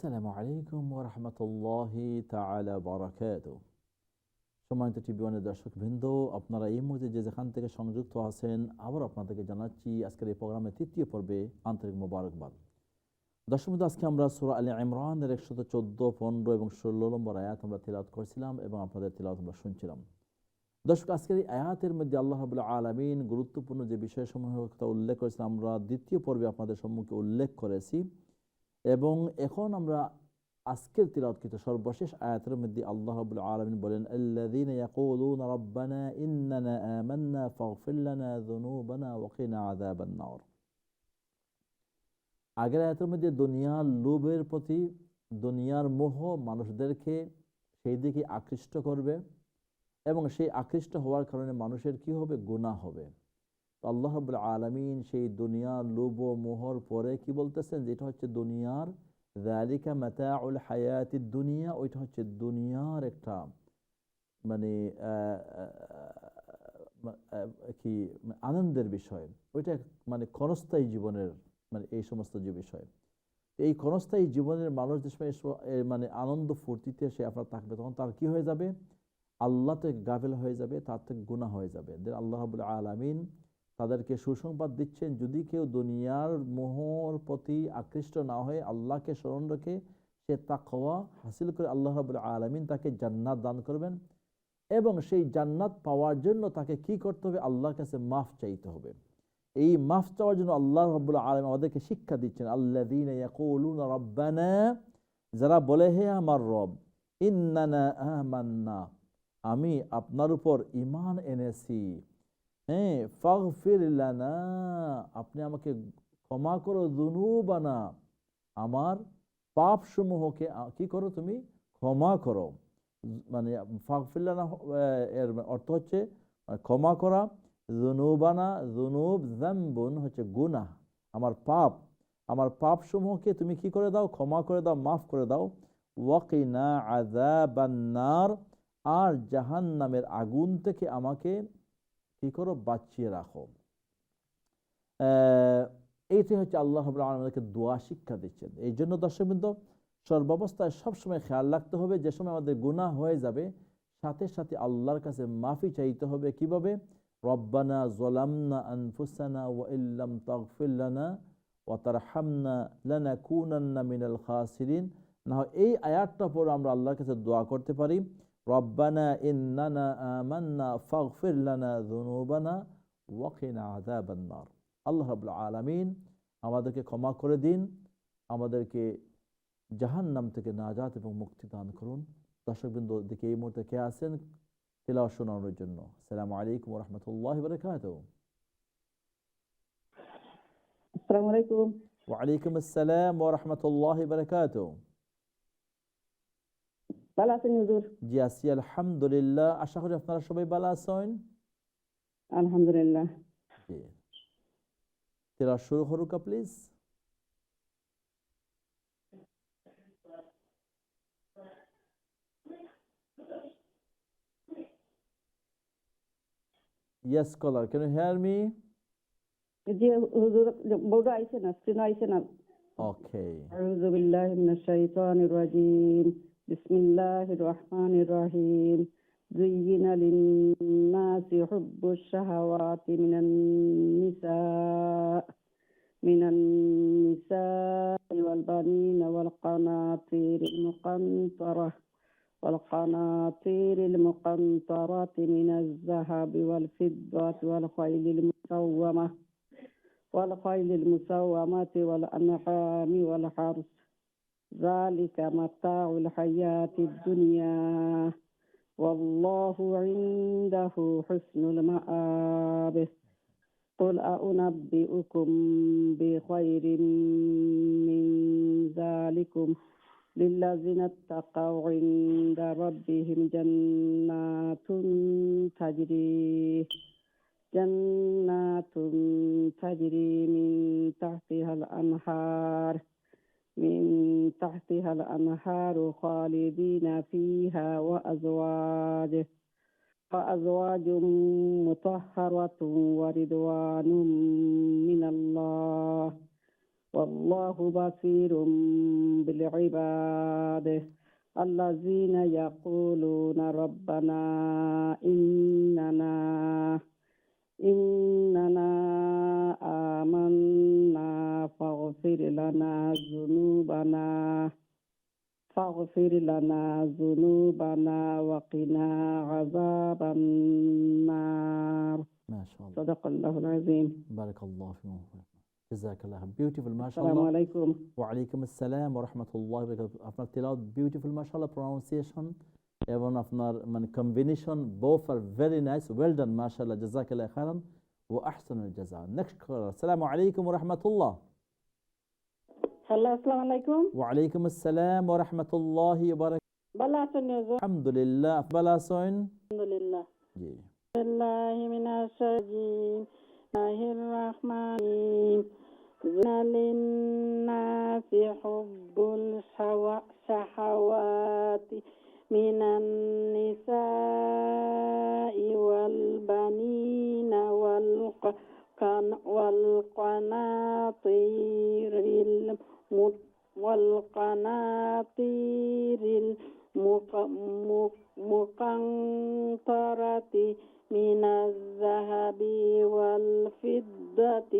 আসসালামু আলাইকুম ওয়া রাহমাতুল্লাহি তাআলা বারাকাতুহু। সম্মানিত টিভি ওয়ানের দর্শকবৃন্দ, আপনারা এই মুহূর্তে যে যেখান থেকে সংযুক্ত আছেন, আবার আপনাদেরকে জানাচ্ছি আজকের এই প্রোগ্রামের তৃতীয় পর্বে আন্তরিক মোবারকবাদ। দর্শকবৃন্দ, আজকে আমরা সূরা আলে ইমরানের 114, 15 এবং 16 নম্বর আয়াত আমরা তিলাওয়াত করছিলাম এবং আপনাদের তিলাওয়াত আমরা শুনছিলাম। দর্শক, আজকের এই আয়াতের মধ্যে আল্লাহ রাব্বুল আলামিন গুরুত্বপূর্ণ যে বিষয়সমূহের কথা উল্লেখ করেছিলাম, আমরা দ্বিতীয় পর্বে আপনাদের সম্মুখে উল্লেখ করেছি এবং এখন আমরা আজকের তিলাওয়াতকৃত সর্বশেষ আয়াতের মধ্যে আল্লাহ রাব্বুল আলামিন বলেন, আল্লাযীনা ইয়াকুলুনা রাব্বানা ইন্নানা আমান্না ফাগফির লানা যুনুবানা ওয়া কিনা আযাবান নার। আগের আয়াতের মধ্যে দুনিয়ার লোভের প্রতি, দুনিয়ার মোহ মানুষদেরকে সেই দিকে আকৃষ্ট করবে এবং সেই আকৃষ্ট হওয়ার কারণে মানুষের কি হবে? গুনাহ হবে। তো আল্লাহ রাব্বুল আলামিন সেই দুনিয়ার লোভ ও মোহর পরে কি বলতেছেন? যেটা হচ্ছে দুনিয়ার যালিকা মাতাউল হায়াতিদ দুনিয়া, ওইটা হচ্ছে দুনিয়ার একটা মানে কি আনন্দের বিষয়, ওইটা মানে ক্ষণস্থায়ী জীবনের এই সমস্ত যে বিষয়, এই ক্ষণস্থায়ী জীবনের মানুষ যে সময় মানে আনন্দ ফুর্তিতে সে আপনার থাকবে, তখন তার কি হয়ে যাবে? আল্লাহ থেকে গাফেল হয়ে যাবে, তার থেকে গুনাহ হয়ে যাবে। আল্লাহ রাব্বুল আলামিন তাদেরকে সুসংবাদ দিচ্ছেন, যদি কেউ দুনিয়ার মোহর প্রতি আকৃষ্ট না হয়ে আল্লাহকে স্মরণ রেখে সে তাকওয়া হাসিল করে, আল্লাহ রাব্বুল আলামিন তাকে জান্নাত দান করবেন এবং সেই জান্নাত পাওয়ার জন্য তাকে কি করতে হবে? আল্লাহর কাছে মাফ চাইতে হবে। এই মাফ চাওয়ার জন্য আল্লাহ রাব্বুল আলামিন আমাদেরকে শিক্ষা দিচ্ছেন, আল্লাযীনা ইয়াকুলুনা রাব্বানা, যারা বলে হে আমার রব, ইন্নানা আমান্না, আমি আপনার উপর ঈমান এনেছি, হ্যাঁ, ফাগফির লানা, আপনি আমাকে ক্ষমা করো, যুনুবানা, আমার পাপ সমূহকে কি করো? তুমি ক্ষমা করো। মানে ফাগফির লানা এর অর্থ হচ্ছে ক্ষমা করা, যুনুবানা, যুনুব যামবুন হচ্ছে গুনাহ, আমার পাপ সমূহকে তুমি কি করে দাও? ক্ষমা করে দাও, মাফ করে দাও। ওয়াকিনা আযাবান নার, আর জাহান্নামের আগুন থেকে আমাকে কি করো? বাঁচিয়ে রাখো। এইটি হচ্ছে আল্লাহ রাব্বুল আলামিন আমাদেরকে দোয়া শিক্ষা দিচ্ছেন। এই জন্য দর্শকবৃন্দ, সর্বাবস্থায় সবসময় খেয়াল রাখতে হবে, যে সময় আমাদের গুনাহ হয়ে যাবে সাথে সাথে আল্লাহর কাছে মাফি চাইতে হবে। কিভাবে? রব্বানা যালামনা আনফুসানা ওয়া ইল্লাম তাগফির লানা ওয়া তারহামনা লানাকুনান্না মিনাল খাসিরিন। না হয় এই আয়াতটা পরে আমরা আল্লাহর কাছে দোয়া করতে পারি, রব্বানা ইন্নানা আমান্না ফাগফির লানা যুনুবানা ওয়া কিনা আযাবান নার। আল্লাহ রাব্বুল আলামিন আমাদেরকে ক্ষমা করে দিন, আমাদেরকে জাহান্নাম থেকে নাজাত এবং মুক্তি দান করুন। দর্শকবৃন্দ, দেখে এই মুহূর্তে কে আছেন তেলাওয়াত শোনানোর জন্য? আসসালামু আলাইকুম ওয়া রাহমাতুল্লাহি ওয়া বারাকাতুহু। আসসালামু আলাইকুম। ওয়া আলাইকুম আসসালাম ওয়া রাহমাতুল্লাহি ওয়া বারাকাতুহু। ভালো আছেন হুজুর? জি আছি, আলহামদুলিল্লাহ। আশা করি আপনারা সবাই ভালো আছেন। আলহামদুলিল্লাহ। জি, তেলাওয়াত শুরু করুক please. Yes, caller, can you hear me? জি হুজুর, বড় আইছে না, স্ক্রিন আইছে না। Okay. আউযু বিল্লাহি মিনাশ শাইতানির রাজিম। বিসমিল্লাহির রাহমানির রাহিম। যুয়্যিনা লিন-নাসি হুব্বুশ শাহাওয়াতি মিনান-নিসা'i ওয়াল-বানিনা ওয়াল-কানাতিরিল المقنطرة من الذهب والفضة والخيل المسومة والأنعام والحرث، ذلك متاع الحياة الدنيا والله عنده حسن المآب. قل أنبئكم بخير من ذلكم للذين اتقوا عند ربهم جنات تجري من تحتها الأنهار خالدين فيها وأزواج مطهرة ورضوان من الله والله بصير بالعباد الذين يقولون ربنا إننا آمنا فاغفر لنا ذنوبنا وقنا عذاب النار ما شاء الله. صدق الله العظيم بارك الله فيكم. জাযাকাল্লাহ, বিউটিফুল, السلام মাশাআল্লাহ। عليكم ওয়া আলাইকুম আসসালাম ওয়া রাহমাতুল্লাহি ওয়া বারাকাতুহু। আপনার তেলাওয়াত বিউটিফুল, মাশাআল্লাহ, প্রনাউন্সিয়েশন এবং আপনার মানে combination both are very nice, well done, মাশাআল্লাহ, জাযাকাল্লাহ খাইরান ওয়া আহসানুল জাযা। নেক্সট কলার, আসসালামু আলাইকুম ওয়া রাহমাতুল্লাহ। হ্যালো আসসালামু আলাইকুম ওয়া আলাইকুম আসসালাম ওয়া রাহমাতুল্লাহি ওয়া বারাকাতুহু। ভালো আছেন হুজুর আলহামদুলিল্লাহ, আপনি আছেন? আলহামদুলিল্লাহ জি। বিল্লাহি মিনাশ শাইতানির রাহমানির রাহিম লিন-নাসি হুব্বুল শাহাওয়াতি মিনান নিসাই ওয়াল বানিনা والقناطير المقنطرة من الذهب والفضة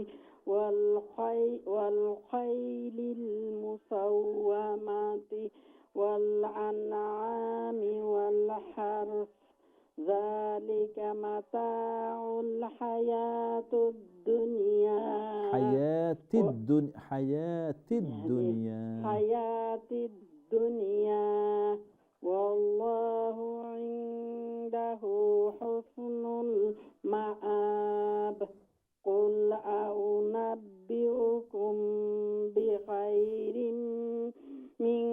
والخيل المسومة والأنعام والحرث ذلك متاع الحياة الدنيا حياة الدنيا والله عنده حسن المآب قل أنبئكم بخير من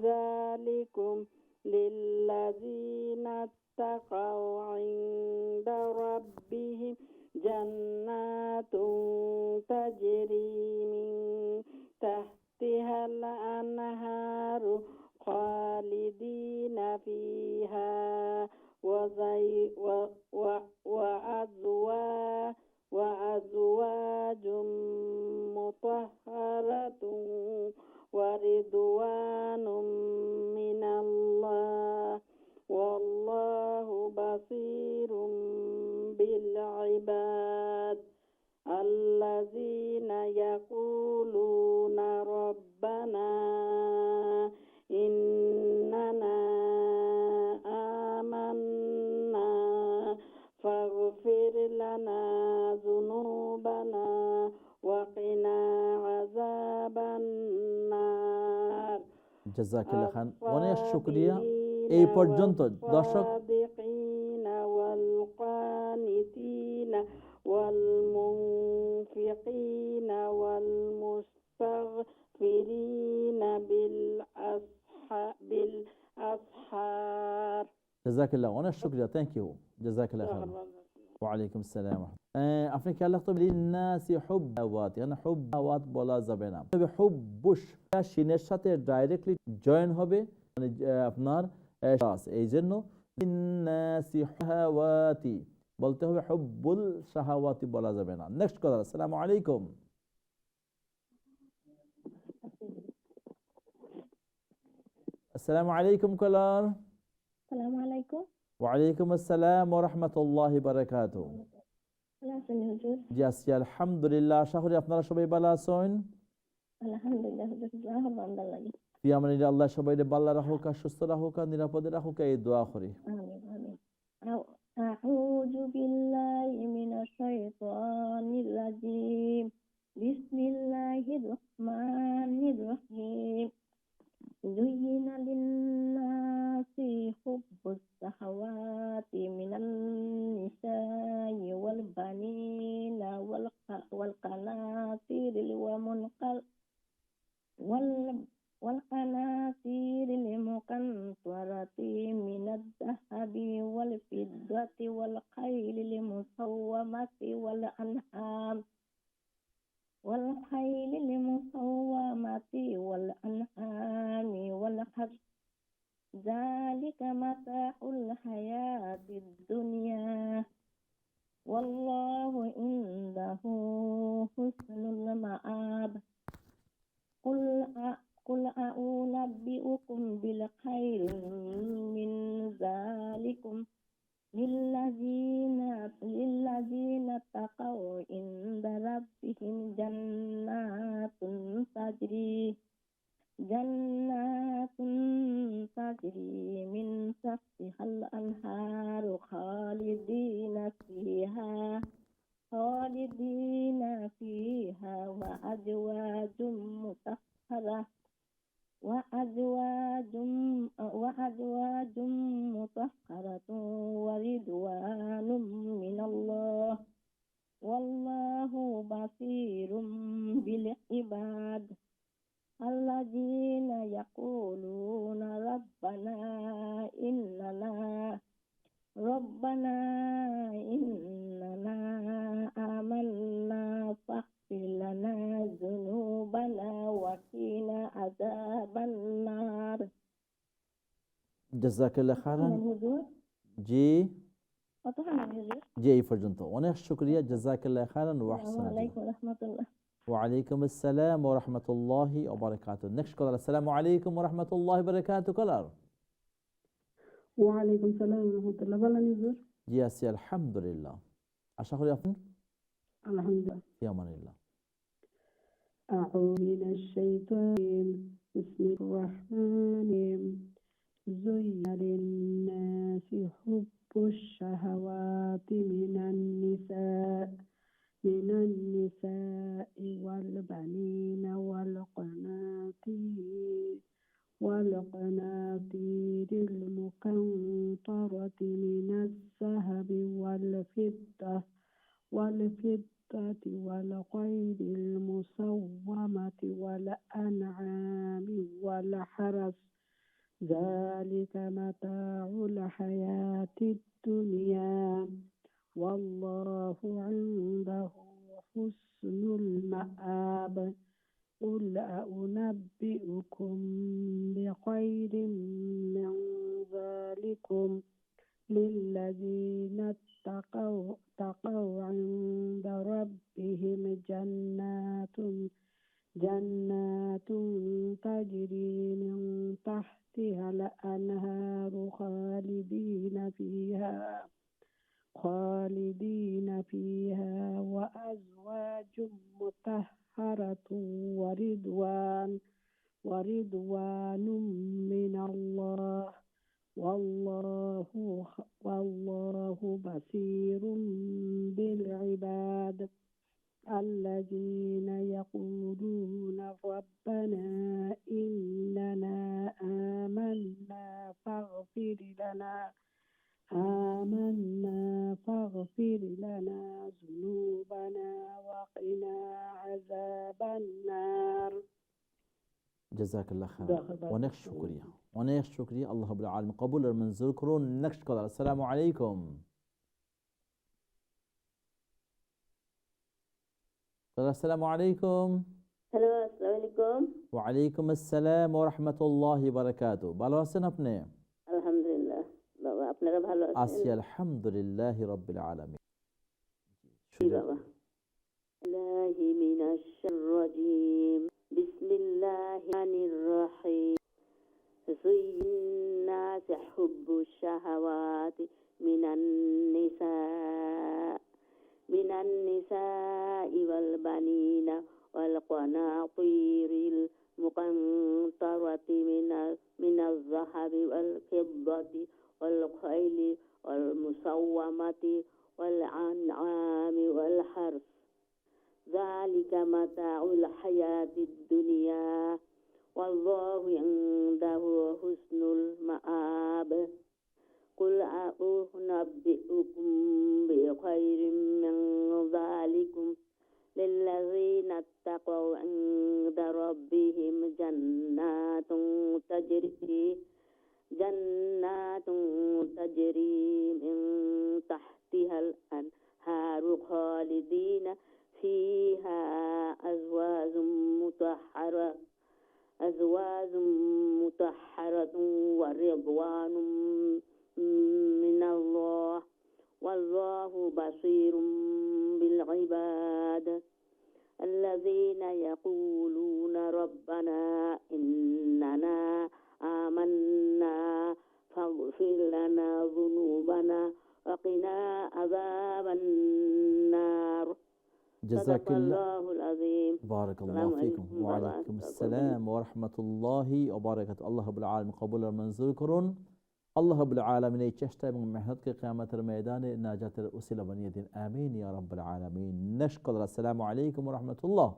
ذلكم للذين اتقوا عند ربهم جنات تجري من تحتها الأنهار خالدين فيها وأزواج مطهرة ورضوان من الله والله بصير بالعباد الذين يقولون ربنا إننا آمنا فاغفر لنا ذنوبنا وقنا عذاب النار জাযাকাল্লাহ খান, অনেক শুকরিয়া। এই পর্যন্ত দর্শক الصادقين والقانتين والمنفقين والمستغفرين بالأسحار জাযাকাল্লাহ, অনেক শুকরিয়া, থ্যাংক ইউ, জাযাকাল্লাহ খান। ওয়া আলাইকুম আসসালাম। আপনি খেয়াল রাখতে হবে, লিন্নাসি হুব্বাওয়াত, এখানে হুব্বাওয়াত বলা যাবে না, তবে হুব্বুশ শিনের সাথে ডাইরেক্টলি জয়েন হবে, মানে আপনার এই জন্য লিন্নাসি শাহাওয়াতি বলতে হবে, হুব্বুল শাহাওয়াতি বলা যাবে না। নেক্সট কথা, আসসালামু আলাইকুম। আসসালামু আলাইকুম কলার। আসসালামু আলাইকুম ওয়া আলাইকুম আসসালাম ওয়া রাহমাতুল্লাহি ওয়া বারাকাতুহু। ভালো আছেন হুজুর জি আছি আলহামদুলিল্লাহ, আশা করি আপনারা সবাই ভালো আছেন। আলহামদুলিল্লাহ হুজুর আলহামদুলিল্লাহ ফি আমানিল্লাহ, আল্লাহ সবাইকে ভালো রাখুক, সুস্থ রাখুক, নিরাপদে রাখুক, এই দোয়া করি। আমিন আমিন أعوذ بالله من الشيطان الرجيم بسم الله الرحمن الرحيم زين للناس حب الشهوات من النساء والبنين والقناطير والقناطير المقنطرة من الذهب والفضة والخيل المسومة والأنعام والحرث ذلك متاع الحياة الدنيا والله عنده حسن المآب قل أنبئكم بالخير من ذلكم للذين اتقوا عند ربهم جنات تجري من تحتها الأنهار خالدين فيها وأزواج مطهرة ورضوان من الله والله بصير بالعباد الذين يقولون ربنا إننا آمنا فاغفر لنا ذنوبنا وقنا عذاب النار. জাযাকাল্লাহ খায়রান। হুজুর জি কতক্ষণ হুজুর? জি, এই পর্যন্ত। অনেক শুকরিয়া। জাযাকাল্লাহ খায়রান ওয়া আহসানা আসসালামু আলাইকুম ওয়া রাহমাতুল্লাহ। ওয়ালাইকুম আসসালাম ওয়া রাহমাতুল্লাহি ওয়া বারাকাতুহু। নেক্সট কলার। আসসালামু আলাইকুম ওয়া রাহমাতুল্লাহি ওয়া বারাকাতুহু কলার। ওয়ালাইকুম সালাম ওয়া রাহমাতুল্লাহ। বলেন হুজুর। জি আছি আলহামদুলিল্লাহ। আশা করি আপনি আলহামদুলিল্লাহ। ফি আমানিল্লাহ। أعوذ من الشيطان بسم الرحمن زين للناس حب الشهوات من النساء والبنين والقناطير المقنطرة من الذهب والفضة والخيل المسومة والأنعام والحرث ذلك متاع الحياة الدنيا والله عنده حسن المآب. قل أنبئكم بخير من ذلكم للذين اتقوا عند ربهم جنات تجري من تحتها الأنهار خالدين فيها وأزواج مطهرة ورضوان من الله والله بصير بالعباد الذين يقولون ربنا إننا آمنا فاغفر لنا ذنوبنا وقنا عذاب النار. জাযাকাল্লাহ খায়রান। অনেক শুকরিয়া, অনেক শুকরিয়া। আল্লাহ রাব্বুল আলামিন কবুল আর মঞ্জুর করুন। নেক্সট কলার। আসসালামু আলাইকুম। আসসালামু আলাইকুম। হ্যালো, আসসালামু আলাইকুম। ওয়ালাইকুম আসসালাম ওয়া রাহমাতুল্লাহি ওয়া বারাকাতুহু। ভালো আছেন আপনি? আলহামদুলিল্লাহ। বাবা আপনারা ভালো আছেন? আছি আলহামদুলিল্লাহি রাব্বিল আলামিন। জি বাবা। বিসমিল্লাহি মিনাশ শাইতানির রাজিম। বিসমিল্লাহির রহিম। زُيِّنَّ حُبُّ الشَّهَوَاتِ مِنَ النِّسَاءِ وَالْبَنِينَ وَالْقَنَاطِيرِ الْمُقَنطَرَةِ مِنَ الذَّهَبِ وَالْفِضَّةِ والخيل والمسومة والأنعام والحرث ذلك متاع الحياة الدنيا والله عنده حسن المآب. قل أنبئكم بخير من ذلكم للذين اتقوا عند ربهم جنات تجري من تحتها الأنهار خالدين فيها أزواج مطهرة ورضوان من الله والله بصير بالعباد الذين يقولون ربنا إن জাযাকাল্লাহ। সাদাকাল্লাহুল আযীম। বারাকাল্লাহু আসসালামু ফিকুম। আলাইকুম ওয়া বাবা। আলাইকুম আসসালাম ওয়া রাহমাতুল্লাহি ওয়া বারাকাতুহু। আল্লাহ রাব্বুল আলামিন কবুল আর মঞ্জুর করুন। আল্লাহ রাব্বুল আলামিন এই চেষ্টা এবং মেহনতকে কিয়ামতের ময়দানে নাজাতের ওসিলা বানিয়ে দিন। আমিন ইয়া রাব্বাল আলামিন। নেক্সট কলার। আসসালামু আলাইকুম ওয়া রাহমাতুল্লাহ।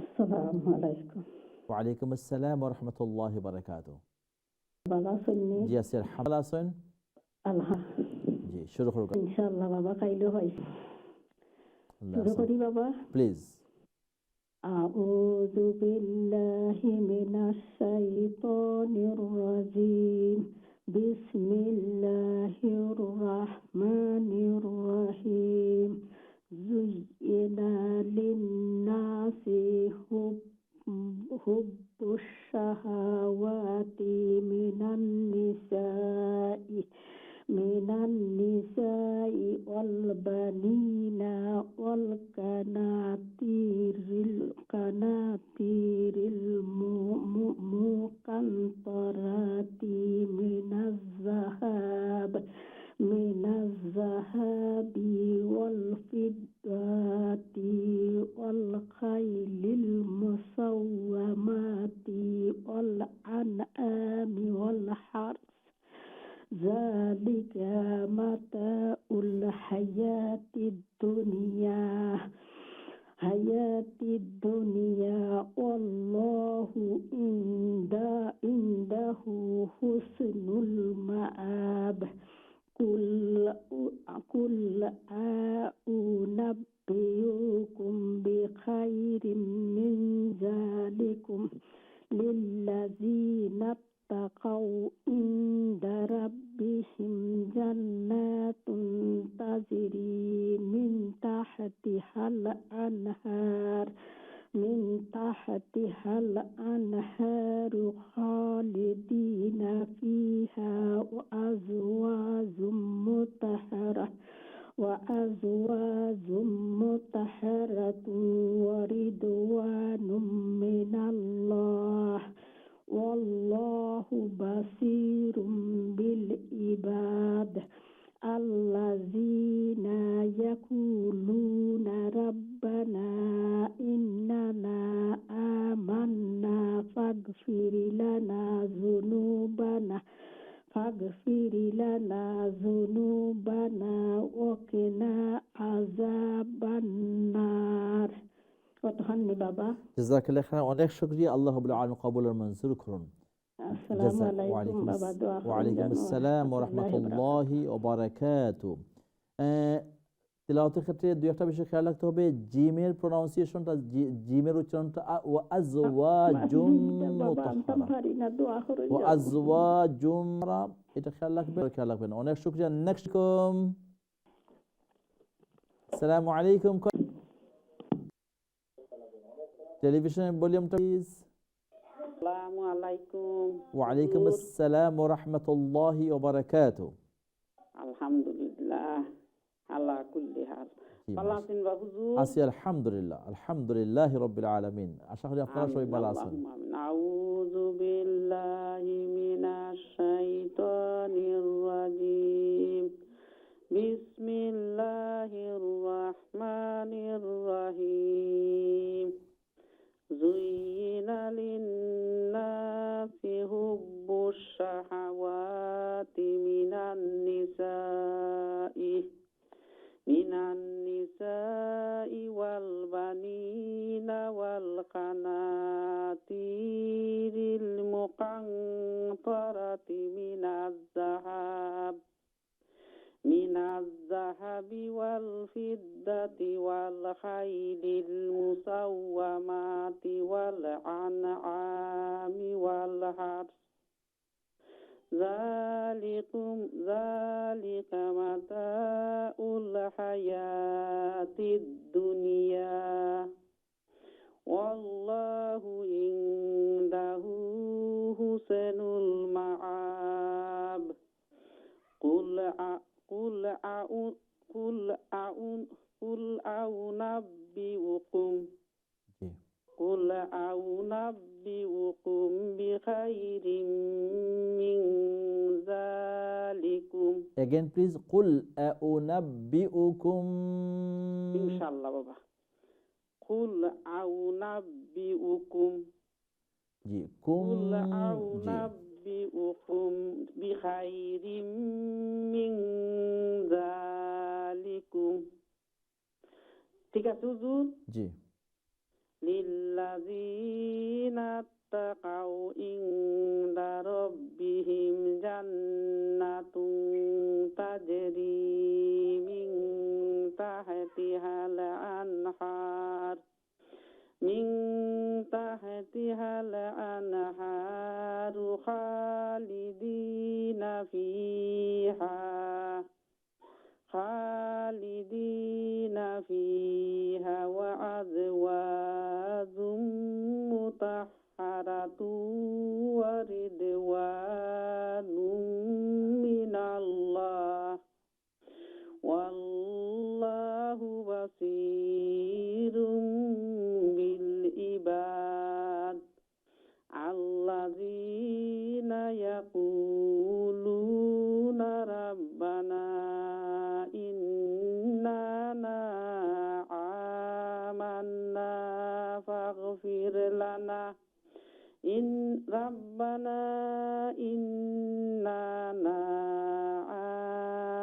আসসালামু আলাইকুম। ওয়া আলাইকুম আসসালাম ওয়া রাহমাতুল্লাহি ওয়া বারাকাতুহু। ভালো আছেননি? জি আছি আলহামদুলিল্লাহ। আছেন? আলহামদুলিল্লাহ। জি শুরু করুন। ইনশাআল্লাহ বাবা খাইলো হয়। আল্লাহ শুরু আছেন। করি বাবা। প্লিজ। আউযু বিল্লাহি মিনাশ শাইতানির রাজীম। বিসমিল্লাহির রাহমানির রাহিম। যুয়্যিনা লিন-নাসি হুব্বুশ শাহাওয়াতি মিনান নিসাই ওয়াল বানিনা ওয়াল কানাতিরিল মুকান্তারাতি মিনাজ-যাহাবি ওয়াল ফিদ্দাতি ওয়াল খাইলিল মুসাওওয়ামাতি ওয়াল আনআমি ওয়াল হারথ। যালিকা মাতাউল হায়াতিদ দুনিয়া ওয়াল্লাহু ইনদাহু হুসনুল মাআব। কুল আউনাব্বিউকুম বিখাইরিম মিন যালিকুম লিল্লাযীনা তাকাউ ইনদা রাব্বিহিম জান্নাতুন তাজরি মিন তাহতিহাল আনহারু খালিদিনা ফিহা ওয়া আজওয়াজুম মুতাহহারাতুন ওয়া রিদওয়ানুম মিনাল্লাহ ওয়াল্লাহু বাসীরুম বিল ইবাদ। আল্লাযীনা ইয়াকুলুনা রাব্বানা ইন্নানা আমান্না ফাগফির লানা যুনুবানা ওয়া কিনা আযাবান্নার। কতখানি বাবা? জাযাকাল্লাহ খাইরান। অনেক শুকরিয়া। আল্লাহ রাব্বুল আলামিন কবুল আর মঞ্জুর করুন। আসসালামু আলাইকুম বাবা। দোয়া করেন ওয়ালাইকুম যেন আসসালাম ওয়া রাহমাতুল্লাহি ওয়া রাহমাতুল্লাহি ওয়া বারাকাতুহু। তিলাওয়াতের ক্ষেত্রে দুই একটা বিষয় খেয়াল রাখতে হবে। জিমের প্রোনাউন্সিয়েশনটা, জিমের উচ্চারণটা ওয়া আজওয়াজুম বাবা আনতাম মুতাহহারা, পারি না, দোয়া করেন ওয়া যেন। আজওয়াজুম, এটা খেয়াল রাখবেন। অনেক শুকরিয়া। নেক্সট কম। আসসালামু আলাইকুম। টেলিভিশনের ভলিউমটা প্লিজ। আসসালামু আলাইকুম। ওয়া আলাইকুম আসসালাম ওয়া রাহমাতুল্লাহি ওয়া বারাকাতুহু। আলহামদুলিল্লাহ আলা কুল্লি হাল। ভালো আছেন বা হুজুর? আছি আলহামদুলিল্লাহ। আলহামদুলিল্লাহি রাব্বিল আলামিন। আশা করি আপনারা সবাই ভালো আছেন। আউযু বিল্লাহি মিনাশ শাইতানির রাজীম। বিসমিল্লাহির রাহমানির রাহিম। যুয়্যিনা লিন-নাসি হুব্বুশ শাহাওয়াতি মিনান নিসাই ওয়াল বানিনা ওয়াল কানাতিরিল মুকান্তারাতি মিনাজ-যাহাবি ওয়াল ফিদ্দাতি ওয়াল খাইলিল মুসাওওয়ামাতি ওয়াল আনআমি ওয়াল হারথ। যালিকা মাতাউল হায়াতিদ দুনিয়া ওয়াল্লাহু ইনদাহু হুসনুল মাআব। কুল আউনাব্বিউকুম জি। قل أنبئكم بخير من ذلكم Again, please. قل أنبئكم. ইনশাআল্লাহ বাবা قل أنبئكم জি, قل কুম। জি, أنبئكم بخير من ذلكم ঠিক আছে হুজুর জি, للذين اتقوا عند ربهم جنات تجري من تحتها الأنهار خالدين فيها وأزواج مطهرة ورضوان من الله والله بصير بالعباد الذين يقولون ربنا إننا آمنا فاغفر لنا ربنا إننا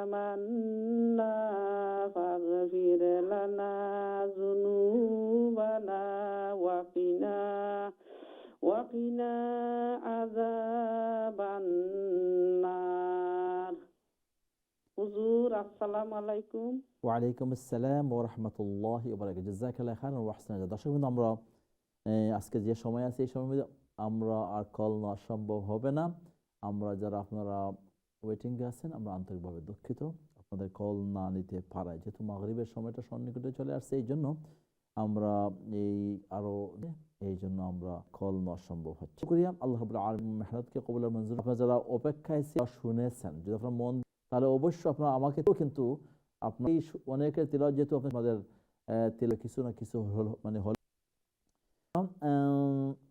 آمنا فاغفر لنا ذنوبنا وقنا عذاب النار হুজুর আসসালামু আলাইকুম ওয়ালাইকুম আসসালাম ওয়া রাহমাতুল্লাহি ওয়া বারাকাতুহু। জাযাকাল্লাহু খাইরান ওয়া আহসানা। দর্শক বন্ধু, আমরা আজকে যে সময় আছে এই সময়ের মধ্যে আমরা আর কল নেওয়া সম্ভব হবে না। আমরা যারা আপনারা ওয়েটিংয়ে আছেন, আমরা আন্তরিকভাবে দুঃখিত আপনাদের কল না নিতে পারায়। যেহেতু মাগরিবের সময়টা সন্নিকটে চলে আসছে, এই জন্য আমরা এই জন্য আমরা কল নেওয়া সম্ভব হচ্ছে। শুকরিয়া আল্লাহ রাব্বুল আলামিন মেহনতকে কবুল আর মঞ্জুর। আপনারা যারা অপেক্ষায় শুনেছেন, যদি আপনারা মন, তাহলে অবশ্যই আপনারা আমাকে কিন্তু আপনার অনেকের তিলাওয়াত, যেহেতু আপনাদের তিলাওয়াত কিছু না কিছু মানে হল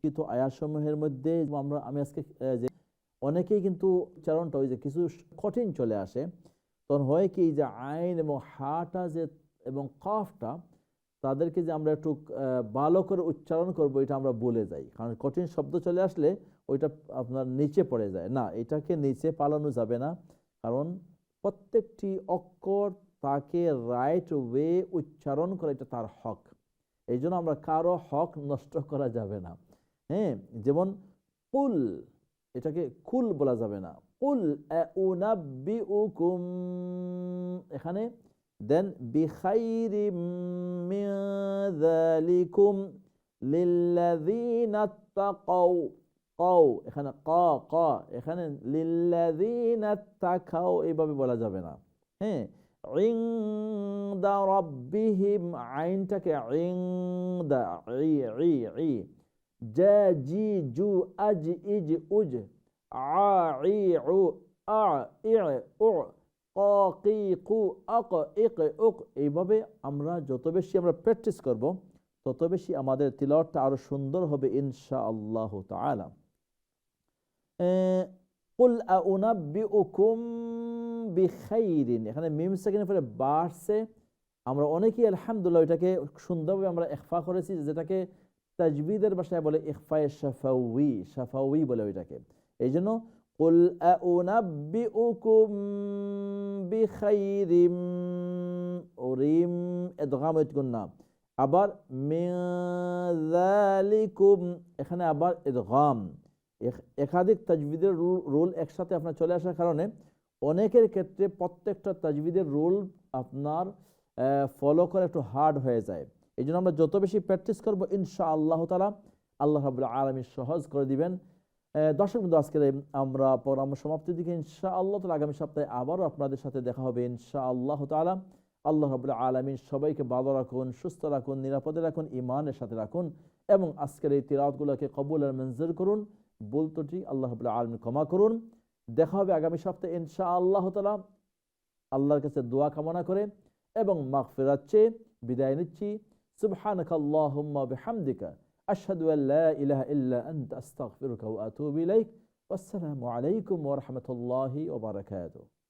কিন্তু আয়াতসমূহের মধ্যে আমি আজকে যে অনেকেই কিন্তু উচ্চারণটা ওই যে কিছু কঠিন চলে আসে, তখন হয় কি যে আইন এবং হাটা যে এবং কাফটা তাদেরকে যে আমরা একটু ভালো করে উচ্চারণ করব, এটা আমরা বলে যাই। কারণ কঠিন শব্দ চলে আসলে ওইটা আপনার নিচে পড়ে যায় না, এটাকে নিচে পালানো যাবে না। কারণ প্রত্যেকটি অক্ষর তাকে রাইট ওয়ে উচ্চারণ করা, এটা তার হক। এই জন্য আমরা কারো হক নষ্ট করা যাবে না। হ্যাঁ, যেমন কুল, এটাকে কুল বলা যাবে না। কুল আউনাব্বিউকুম, এখানে দেন বিখাইরিম মিন যালিকুম লিল্লাযিনা তাকাউ, কাউ এখানে ক, এখানে লিল্লাযিনা তাকাউ এইভাবে বলা যাবে না। হ্যাঁ, ইনদা রাব্বিহিম, আইনটাকে ইনদা ই জা জি জু আজ ইজ উজ আ ই উ আ ই উ ক কি কু আক ইক উক, এইভাবে আমরা যত বেশি আমরা প্র্যাকটিস করব, তত বেশি আমাদের তিলাওয়াতটা আরো সুন্দর হবে ইনশাআল্লাহু তাআলা। কুল আউনাব্বিউকুম বিখাইরিন, এখানে মিম সেকেন্ডের পরে বাড়ছে। আমরা অনেকেই আলহামদুলিল্লাহ এটাকে সুন্দরভাবে আমরা ইখফা করেছি, যেটাকে তাজবিদের ভাষায় বলে ইখফায়ে শাফাউই বলে ওইটাকে। এই জন্য কুল আউনাব্বিউকুম বিখাইরিম, রিম ইদগাম গুন্না, আবার মিন যালিকুম, এখানে আবার ইদগাম। একাধিক তাজবিদের রুল একসাথে আপনার চলে আসার কারণে অনেকের ক্ষেত্রে প্রত্যেকটা তাজবিদের রুল আপনার ফলো করা একটু হার্ড হয়ে যায়। এই জন্য আমরা যত বেশি প্র্যাকটিস করবো ইনশাআল্লাহ তাআলা আল্লাহ রাব্বুল আলামিন সহজ করে দিবেন। দর্শক বন্ধু, আজকে আমরা পরামর্শ সমাপ্তির দিকে ইনশাআল্লাহ তাআলা। আগামী সপ্তাহে আবারও আপনাদের সাথে দেখা হবে ইনশাআল্লাহ তাআলা। আল্লাহ রাব্বুল আলামিন সবাইকে ভালো রাখুন, সুস্থ রাখুন, নিরাপদে রাখুন, ঈমানের সাথে রাখুন এবং আজকের এই তিলাওয়াতগুলোকে কবুল আর মঞ্জুর করুন। ভুল ত্রুটি আল্লাহ রাব্বুল আলামিন ক্ষমা করুন। দেখা হবে আগামী সপ্তাহে ইনশাআল্লাহ তাআলা। আল্লাহর কাছে দোয়া কামনা করে এবং মাগফিরাত চেয়ে বিদায় নিচ্ছি। সুবহানাকাল্লাহুম্মা বিহামদিকা আশহাদু আল্লা ইলাহা ইল্লা আনতা আস্তাগফিরুকা ওয়া আতুবু ইলাইক। ওয়াসসালামু আলাইকুম ওয়া রাহমাতুল্লাহি ওয়া বারাকাতুহু।